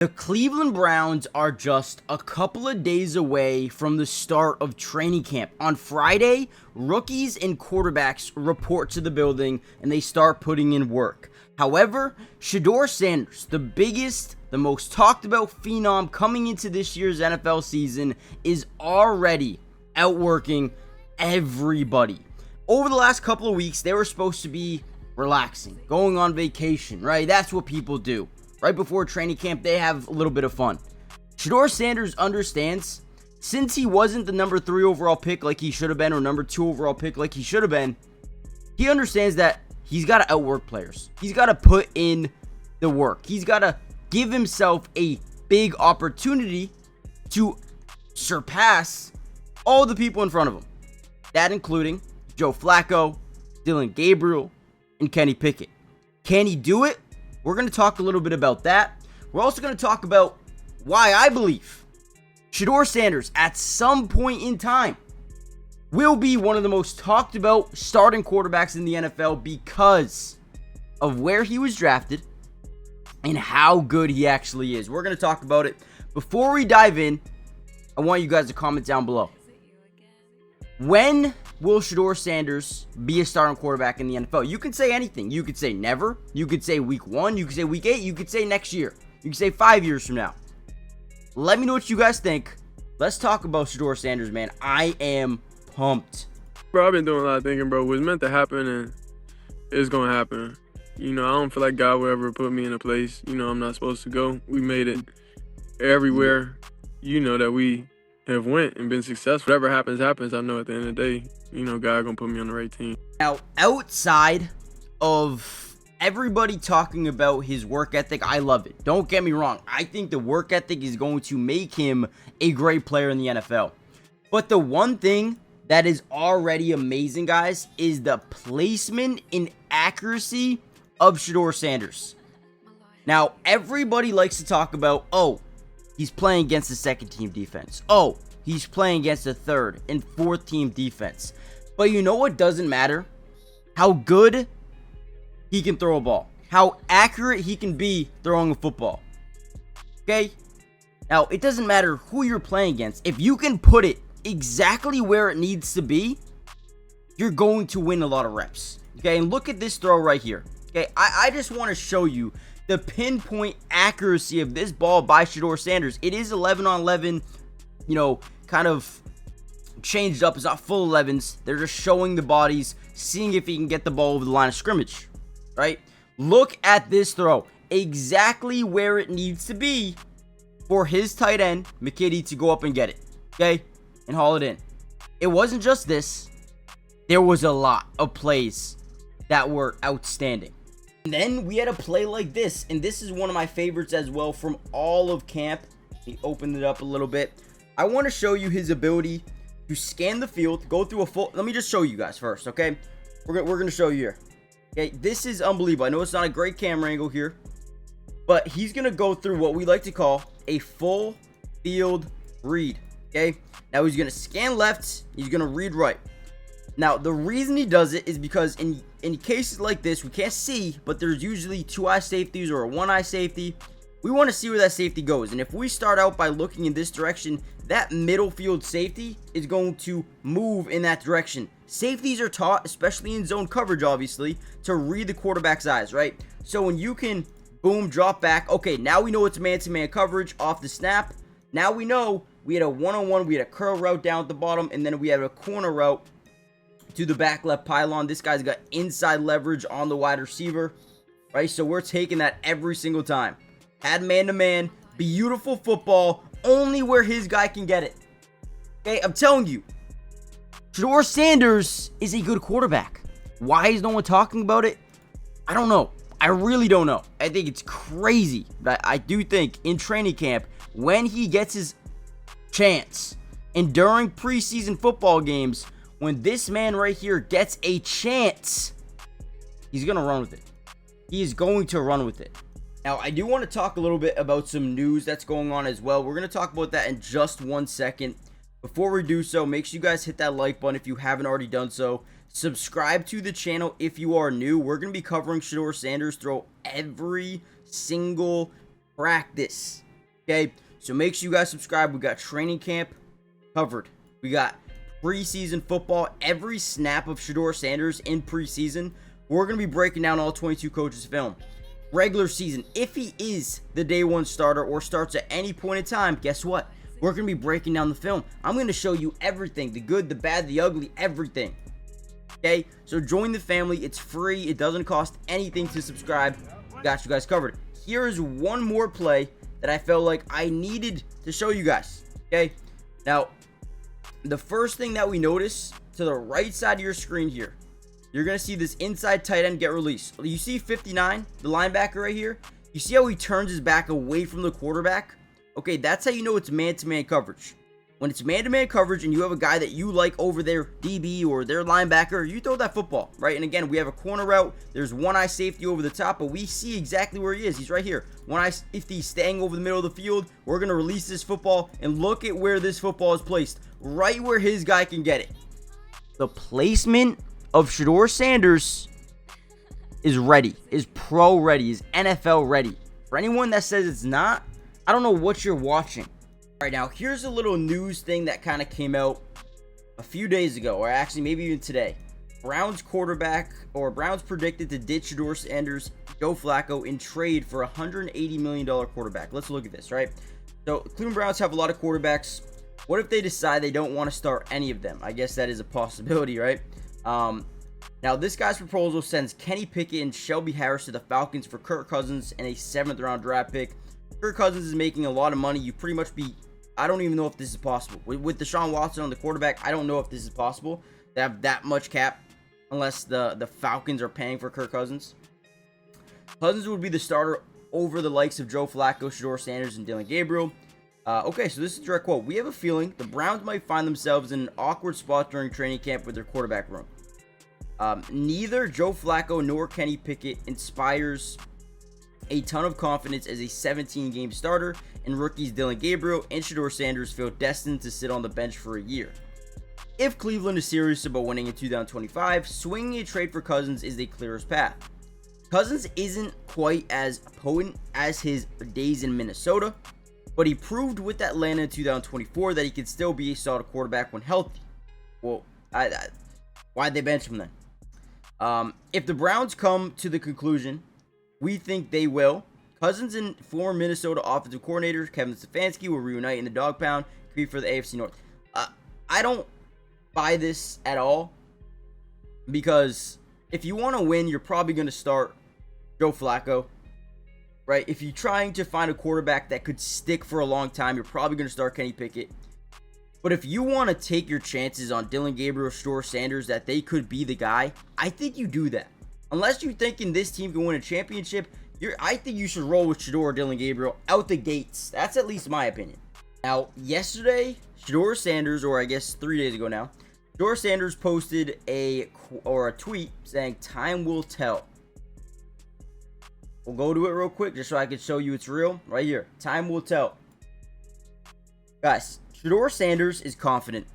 The Cleveland Browns are just a couple of days away from the start of training camp. On Friday, rookies and quarterbacks report to the building and they start putting in work. However, SHEDEUR Sanders, the biggest, the most talked about phenom coming into this year's NFL season, is already outworking everybody. Over the last couple of weeks, they were supposed to be relaxing, going on vacation, right? That's what people do. Right before training camp, they have a little bit of fun. SHEDEUR Sanders understands, since he wasn't the number 3 overall pick like he should have been, or number 2 overall pick like he should have been, he understands that he's got to outwork players. He's got to put in the work. He's got to give himself a big opportunity to surpass all the people in front of him. That including Joe Flacco, Dylan Gabriel, and Kenny Pickett. Can he do it? We're going to talk a little bit about that. We're also going to talk about why I believe SHEDEUR Sanders at some point in time will be one of the most talked about starting quarterbacks in the NFL because of where he was drafted and how good he actually is. We're going to talk about it. Before we dive in, I want you guys to comment down below. When will SHEDEUR Sanders be a starting quarterback in the NFL? You can say anything. You could say never. You could say week 1. You could say week 8. You could say next year. You could say 5 years from now. Let me know what you guys think. Let's talk about SHEDEUR Sanders, man. I am pumped. Bro, I've been doing a lot of thinking, bro. What's meant to happen, and it's going to happen. You know, I don't feel like God will ever put me in a place, I'm not supposed to go. We made it everywhere, that we have went and been successful. Whatever happens, happens. I know at the end of the day, God gonna put me on the right team. Now, outside of everybody talking about his work ethic, I love it. Don't get me wrong. I think the work ethic is going to make him a great player in the NFL. But the one thing that is already amazing, guys, is the placement and accuracy of SHEDEUR Sanders. Now, everybody likes to talk about, he's playing against the second team defense. He's playing against the third and fourth team defense. But you know what doesn't matter? How good he can throw a ball. How accurate he can be throwing a football. Okay? Now, it doesn't matter who you're playing against. If you can put it exactly where it needs to be, you're going to win a lot of reps. Okay? And look at this throw right here. Okay? I just want to show you the pinpoint accuracy of this ball by SHEDEUR Sanders. It is 11 on 11, kind of changed up. It's not full 11s. They're just showing the bodies, seeing if he can get the ball over the line of scrimmage, right? Look at this throw. Exactly where it needs to be for his tight end, McKitty, to go up and get it, okay? And haul it in. It wasn't just this. There was a lot of plays that were outstanding. And then we had a play like this, and this is one of my favorites as well from all of camp. He opened it up a little bit. I want to show you his ability to scan the field, go through a full... Let me just show you guys first, okay? We're going to show you here. Okay, this is unbelievable. I know it's not a great camera angle here, but he's going to go through what we like to call a full field read, okay? Now he's going to scan left, he's going to read right. Now, the reason he does it is because in cases like this, we can't see, but there's usually 2-eye safeties or a 1-eye safety. We want to see where that safety goes. And if we start out by looking in this direction, that middle field safety is going to move in that direction. Safeties are taught, especially in zone coverage, obviously, to read the quarterback's eyes, right? So when you can, boom, drop back. Okay, now we know it's man-to-man coverage off the snap. Now we know we had a one-on-one, we had a curl route down at the bottom, and then we had a corner route to the back left pylon. This guy's got inside leverage on the wide receiver, right? So we're taking that every single time. Had man-to-man, beautiful football, only where his guy can get it. Okay, I'm telling you, SHEDEUR Sanders is a good quarterback. Why is no one talking about it? I don't know. I really don't know. I think it's crazy. But I do think in training camp, when he gets his chance, and during preseason football games, when this man right here gets a chance, he's going to run with it. He is going to run with it. Now, I do want to talk a little bit about some news that's going on as well. We're going to talk about that in just 1 second. Before we do so, make sure you guys hit that like button if you haven't already done so. Subscribe to the channel if you are new. We're going to be covering SHEDEUR Sanders throughout every single practice. Okay, so make sure you guys subscribe. We got training camp covered. We got preseason football, every snap of SHEDEUR Sanders in preseason. We're going to be breaking down all 22 coaches' film. Regular season, if he is the day one starter or starts at any point in time, guess what? We're going to be breaking down the film. I'm going to show you everything, the good, the bad, the ugly, everything. Okay, so join the family. It's free. It doesn't cost anything to subscribe. Got you guys covered. Here is one more play that I felt like I needed to show you guys. Okay, now the first thing that we notice to the right side of your screen here, you're going to see this inside tight end get released. You see 59, the linebacker right here? You see how he turns his back away from the quarterback? Okay, that's how you know it's man-to-man coverage. When it's man-to-man coverage and you have a guy that you like over their DB or their linebacker, you throw that football, right? And again, we have a corner route. There's one-eye safety over the top, but we see exactly where he is. He's right here. One-eye safety staying over the middle of the field. We're going to release this football, and look at where this football is placed. Right where his guy can get it. The placement of SHEDEUR Sanders is ready, is pro ready, is NFL ready. For anyone that says it's not, I don't know what you're watching. All right, now here's a little news thing that kind of came out a few days ago, or actually maybe even today. Browns predicted to ditch SHEDEUR Sanders, Joe Flacco in trade for a $180 million quarterback. Let's look at this, right? So Cleveland Browns have a lot of quarterbacks. What if they decide they don't want to start any of them? I guess that is a possibility, right? Now this guy's proposal sends Kenny Pickett and Shelby Harris to the Falcons for Kirk Cousins and a 7th round draft pick. Kirk Cousins is making a lot of money. You pretty much be, I don't even know if this is possible. With Deshaun Watson on the quarterback, I don't know if this is possible to have that much cap unless the Falcons are paying for Kirk Cousins. Cousins would be the starter over the likes of Joe Flacco, SHEDEUR Sanders, and Dillon Gabriel. Okay, so this is a direct quote. We have a feeling the Browns might find themselves in an awkward spot during training camp with their quarterback room. Neither Joe Flacco nor Kenny Pickett inspires a ton of confidence as a 17-game starter, and rookies Dillon Gabriel and SHEDEUR Sanders feel destined to sit on the bench for a year. If Cleveland is serious about winning in 2025, swinging a trade for Cousins is the clearest path. Cousins isn't quite as potent as his days in Minnesota, but he proved with Atlanta in 2024 that he could still be a solid quarterback when healthy. Well, why'd they bench him then? If the Browns come to the conclusion, we think they will, Cousins and former Minnesota offensive coordinator Kevin Stefanski will reunite in the dog pound, compete for the AFC North. I don't buy this at all, because if you want to win, you're probably going to start Joe Flacco. Right? If you're trying to find a quarterback that could stick for a long time, you're probably going to start Kenny Pickett. But if you want to take your chances on Dillon Gabriel, SHEDEUR Sanders, that they could be the guy, I think you do that. Unless you're thinking this team can win a championship, I think you should roll with SHEDEUR or Dillon Gabriel out the gates. That's at least my opinion. Now, yesterday, SHEDEUR Sanders, or I guess 3 days ago now, SHEDEUR Sanders posted a tweet saying, "Time will tell." We'll go to it real quick just so I can show you it's real. Right here. Time will tell. Guys, SHEDEUR Sanders is confident.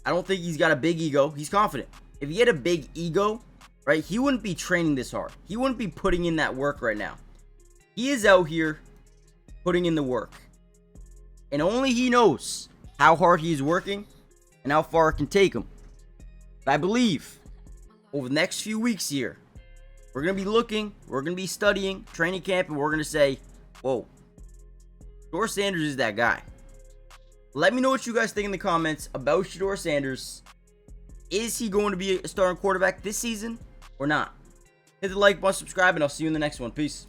I don't think he's got a big ego. He's confident. If he had a big ego, right, he wouldn't be training this hard. He wouldn't be putting in that work right now. He is out here putting in the work. And only he knows how hard he is working and how far it can take him. But I believe over the next few weeks here, we're going to be looking, we're going to be studying training camp, and we're going to say, whoa, SHEDEUR Sanders is that guy. Let me know what you guys think in the comments about SHEDEUR Sanders. Is he going to be a starting quarterback this season or not? Hit the like button, subscribe, and I'll see you in the next one. Peace.